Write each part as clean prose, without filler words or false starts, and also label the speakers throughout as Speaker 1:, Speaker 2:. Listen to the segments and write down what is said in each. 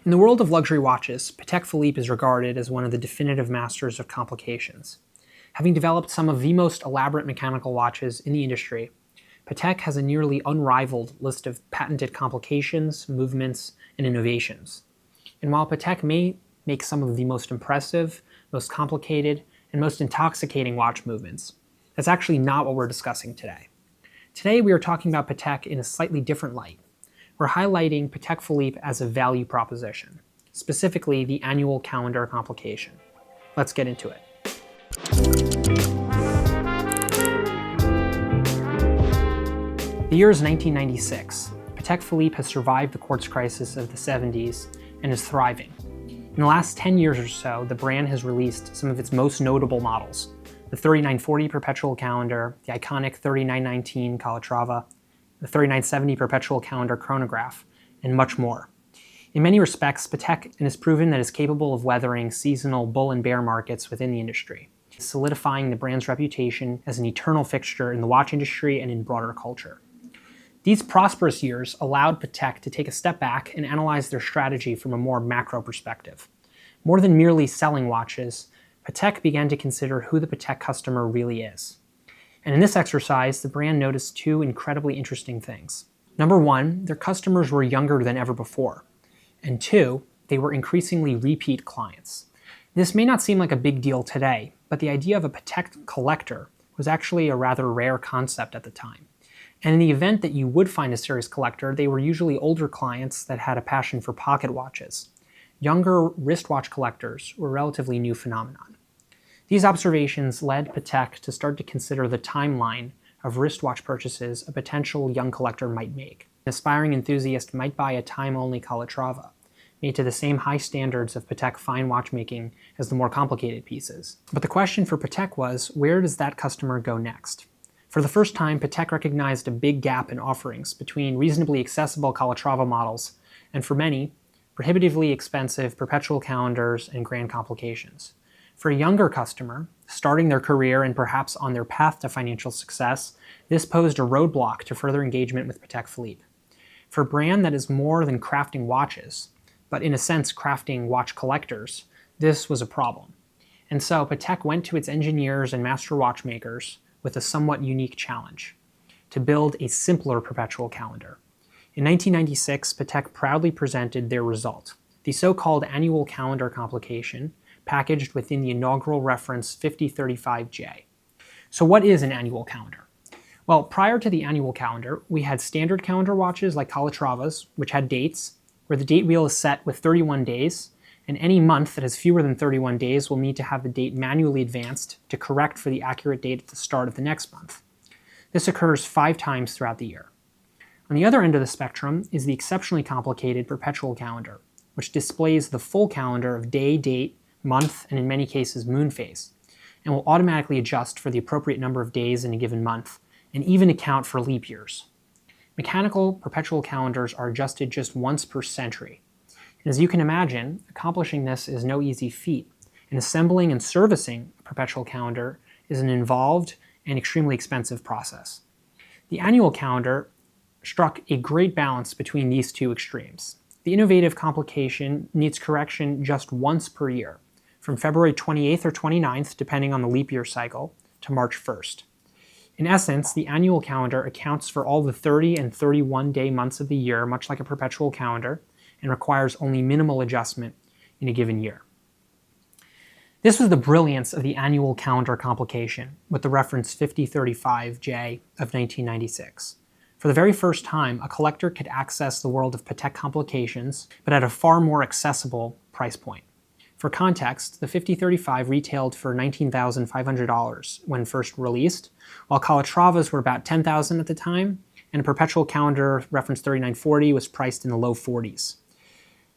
Speaker 1: In the world of luxury watches, Patek Philippe is regarded as one of the definitive masters of complications. Having developed some of the most elaborate mechanical watches in the industry, Patek has a nearly unrivaled list of patented complications, movements, and innovations. And while Patek may make some of the most impressive, most complicated, and most intoxicating watch movements, that's actually not what we're discussing today. Today we are talking about Patek in a slightly different light. We're highlighting Patek Philippe as a value proposition, specifically the annual calendar complication. Let's get into it. The year is 1996. Patek Philippe has survived the quartz crisis of the 70s and is thriving. In the last 10 years or so, the brand has released some of its most notable models: the 3940 Perpetual Calendar, the iconic 3919 Calatrava, the 3970 Perpetual Calendar Chronograph, and much more. In many respects, Patek has proven that it's capable of weathering seasonal bull and bear markets within the industry, solidifying the brand's reputation as an eternal fixture in the watch industry and in broader culture. These prosperous years allowed Patek to take a step back and analyze their strategy from a more macro perspective. More than merely selling watches, Patek began to consider who the Patek customer really is. And in this exercise, the brand noticed two incredibly interesting things. Number one, their customers were younger than ever before. And two, they were increasingly repeat clients. This may not seem like a big deal today, but the idea of a Patek collector was actually a rather rare concept at the time. And in the event that you would find a serious collector, they were usually older clients that had a passion for pocket watches. Younger wristwatch collectors were a relatively new phenomenon. These observations led Patek to start to consider the timeline of wristwatch purchases a potential young collector might make. An aspiring enthusiast might buy a time-only Calatrava, made to the same high standards of Patek fine watchmaking as the more complicated pieces. But the question for Patek was, where does that customer go next? For the first time, Patek recognized a big gap in offerings between reasonably accessible Calatrava models and, for many, prohibitively expensive perpetual calendars and grand complications. For a younger customer, starting their career and perhaps on their path to financial success, this posed a roadblock to further engagement with Patek Philippe. For a brand that is more than crafting watches, but in a sense crafting watch collectors, this was a problem. And so Patek went to its engineers and master watchmakers with a somewhat unique challenge: to build a simpler perpetual calendar. In 1996, Patek proudly presented their result, the so-called annual calendar complication, packaged within the inaugural reference 5035J. So what is an annual calendar? Well, prior to the annual calendar, we had standard calendar watches like Calatravas, which had dates, where the date wheel is set with 31 days, and any month that has fewer than 31 days will need to have the date manually advanced to correct for the accurate date at the start of the next month. This occurs 5 times throughout the year. On the other end of the spectrum is the exceptionally complicated perpetual calendar, which displays the full calendar of day, date, month, and in many cases moon phase, and will automatically adjust for the appropriate number of days in a given month, and even account for leap years. Mechanical perpetual calendars are adjusted just once per century. And as you can imagine, accomplishing this is no easy feat, and assembling and servicing a perpetual calendar is an involved and extremely expensive process. The annual calendar struck a great balance between these two extremes. The innovative complication needs correction just once per year, from February 28th or 29th, depending on the leap year cycle, to March 1st. In essence, the annual calendar accounts for all the 30 and 31-day months of the year, much like a perpetual calendar, and requires only minimal adjustment in a given year. This was the brilliance of the annual calendar complication with the reference 5035J of 1996. For the very first time, a collector could access the world of Patek Complications, but at a far more accessible price point. For context, the 5035 retailed for $19,500 when first released, while Calatravas were about $10,000 at the time, and a perpetual calendar reference 3940 was priced in the low 40s.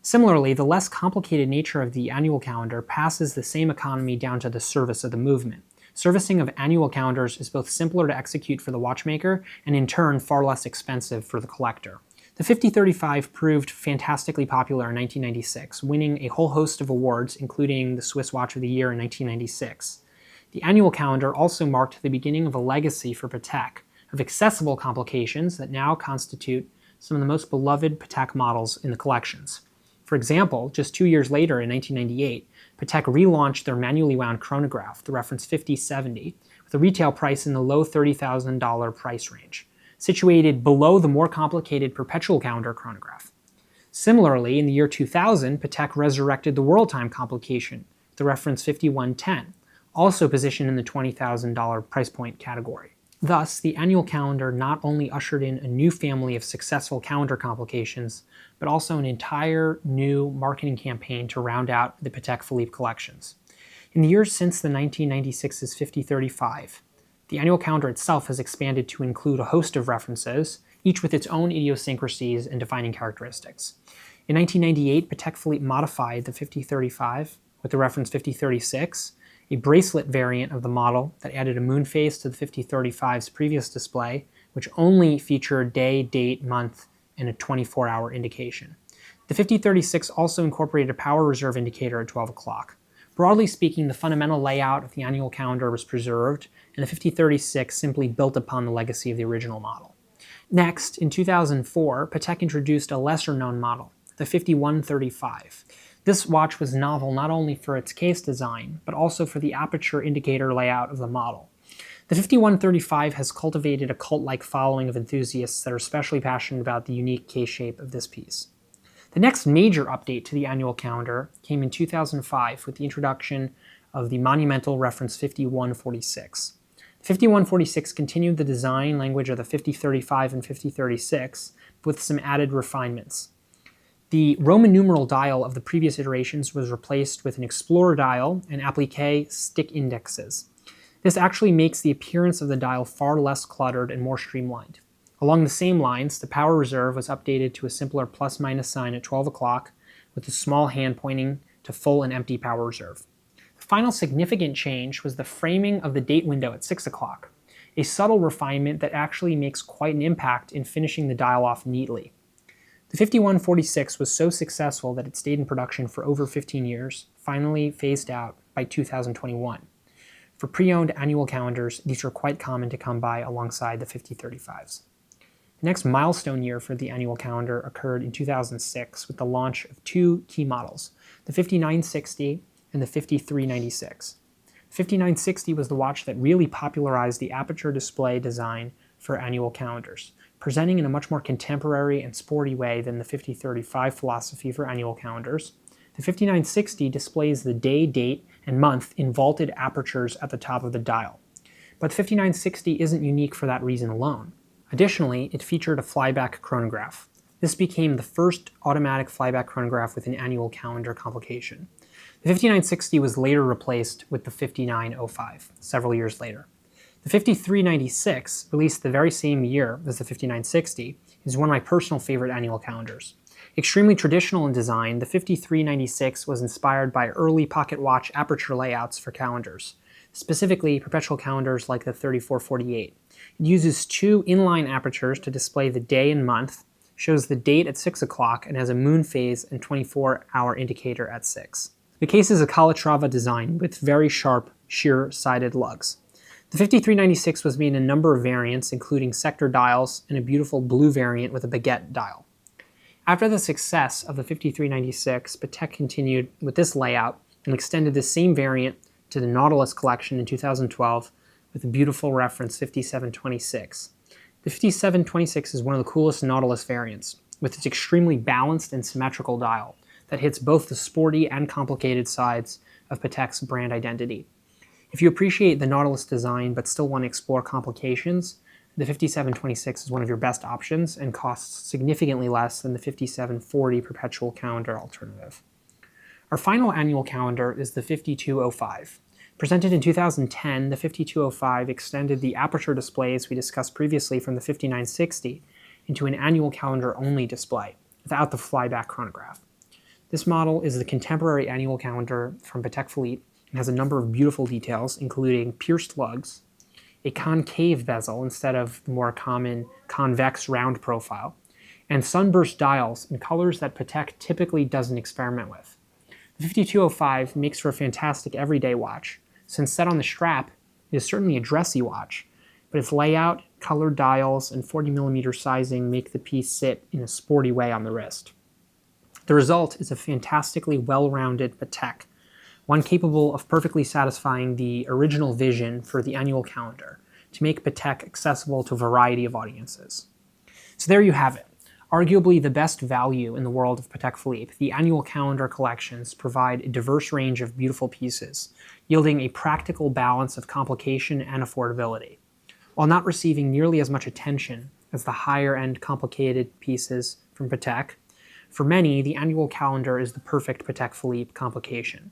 Speaker 1: Similarly, the less complicated nature of the annual calendar passes the same economy down to the service of the movement. Servicing of annual calendars is both simpler to execute for the watchmaker and in turn far less expensive for the collector. The 5035 proved fantastically popular in 1996, winning a whole host of awards, including the Swiss Watch of the Year in 1996. The annual calendar also marked the beginning of a legacy for Patek of accessible complications that now constitute some of the most beloved Patek models in the collections. For example, just 2 years later in 1998, Patek relaunched their manually wound chronograph, the Reference 5070, with a retail price in the low $30,000 price range, situated below the more complicated perpetual calendar chronograph. Similarly, in the year 2000, Patek resurrected the world time complication, the Reference 5110, also positioned in the $20,000 price point category. Thus, the annual calendar not only ushered in a new family of successful calendar complications, but also an entire new marketing campaign to round out the Patek Philippe collections. In the years since the 1996's 5035, the annual calendar itself has expanded to include a host of references, each with its own idiosyncrasies and defining characteristics. In 1998, Patek Philippe modified the 5035 with the Reference 5036, a bracelet variant of the model that added a moon phase to the 5035's previous display, which only featured day, date, month, and a 24-hour indication. The 5036 also incorporated a power reserve indicator at 12 o'clock. Broadly speaking, the fundamental layout of the annual calendar was preserved, and the 5036 simply built upon the legacy of the original model. Next, in 2004, Patek introduced a lesser-known model, the 5135. This watch was novel not only for its case design, but also for the aperture indicator layout of the model. The 5135 has cultivated a cult-like following of enthusiasts that are especially passionate about the unique case shape of this piece. The next major update to the annual calendar came in 2005 with the introduction of the monumental Reference 5146. The 5146 continued the design language of the 5035 and 5036 with some added refinements. The Roman numeral dial of the previous iterations was replaced with an Explorer dial and applique stick indexes. This actually makes the appearance of the dial far less cluttered and more streamlined. Along the same lines, the power reserve was updated to a simpler plus-minus sign at 12 o'clock with a small hand pointing to full and empty power reserve. The final significant change was the framing of the date window at 6 o'clock, a subtle refinement that actually makes quite an impact in finishing the dial off neatly. The 5146 was so successful that it stayed in production for over 15 years, finally phased out by 2021. For pre-owned annual calendars, these are quite common to come by alongside the 5035s. The next milestone year for the annual calendar occurred in 2006 with the launch of two key models, the 5960 and the 5396. The 5960 was the watch that really popularized the aperture display design for annual calendars, presenting in a much more contemporary and sporty way than the 5035 philosophy for annual calendars. The 5960 displays the day, date, and month in vaulted apertures at the top of the dial. But the 5960 isn't unique for that reason alone. Additionally, it featured a flyback chronograph. This became the first automatic flyback chronograph with an annual calendar complication. The 5960 was later replaced with the 5905 several years later. The 5396, released the very same year as the 5960, is one of my personal favorite annual calendars. Extremely traditional in design, the 5396 was inspired by early pocket watch aperture layouts for calendars, specifically perpetual calendars like the 3448. It uses two inline apertures to display the day and month, shows the date at 6 o'clock, and has a moon phase and 24-hour indicator at 6. The case is a Calatrava design with very sharp, sheer-sided lugs. The 5396 was made in a number of variants, including sector dials and a beautiful blue variant with a baguette dial. After the success of the 5396, Patek continued with this layout and extended the same variant to the Nautilus collection in 2012 with a beautiful Reference 5726. The 5726 is one of the coolest Nautilus variants, with its extremely balanced and symmetrical dial that hits both the sporty and complicated sides of Patek's brand identity. If you appreciate the Nautilus design but still want to explore complications, the 5726 is one of your best options and costs significantly less than the 5740 perpetual calendar alternative. Our final annual calendar is the 5205. Presented in 2010, the 5205 extended the aperture displays we discussed previously from the 5960 into an annual calendar-only display, without the flyback chronograph. This model is the contemporary annual calendar from Patek Philippe and has a number of beautiful details, including pierced lugs, a concave bezel instead of the more common convex round profile, and sunburst dials in colors that Patek typically doesn't experiment with. The 5205 makes for a fantastic everyday watch. Since set on the strap, it is certainly a dressy watch, but its layout, colored dials, and 40mm sizing make the piece sit in a sporty way on the wrist. The result is a fantastically well-rounded Patek, one capable of perfectly satisfying the original vision for the annual calendar, to make Patek accessible to a variety of audiences. So there you have it. Arguably the best value in the world of Patek Philippe, the annual calendar collections provide a diverse range of beautiful pieces, yielding a practical balance of complication and affordability. While not receiving nearly as much attention as the higher-end complicated pieces from Patek, for many, the annual calendar is the perfect Patek Philippe complication.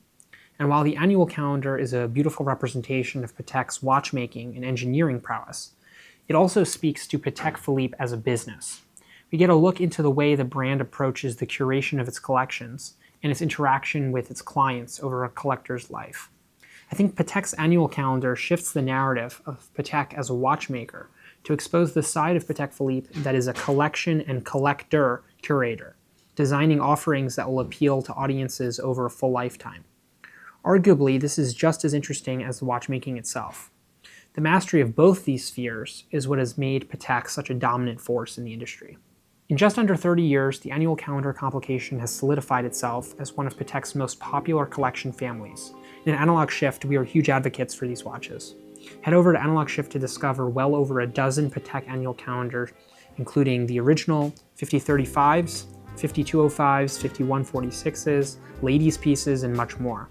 Speaker 1: And while the annual calendar is a beautiful representation of Patek's watchmaking and engineering prowess, it also speaks to Patek Philippe as a business. We get a look into the way the brand approaches the curation of its collections and its interaction with its clients over a collector's life. I think Patek's annual calendar shifts the narrative of Patek as a watchmaker to expose the side of Patek Philippe that is a collection and collector curator, designing offerings that will appeal to audiences over a full lifetime. Arguably, this is just as interesting as the watchmaking itself. The mastery of both these spheres is what has made Patek such a dominant force in the industry. In just under 30 years, the annual calendar complication has solidified itself as one of Patek's most popular collection families. In Analog Shift, we are huge advocates for these watches. Head over to Analog Shift to discover well over a dozen Patek annual calendars, including the original 5035s, 5205s, 5146s, ladies' pieces, and much more.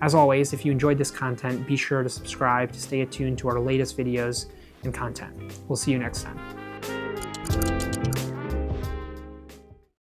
Speaker 1: As always, if you enjoyed this content, be sure to subscribe to stay attuned to our latest videos and content. We'll see you next time.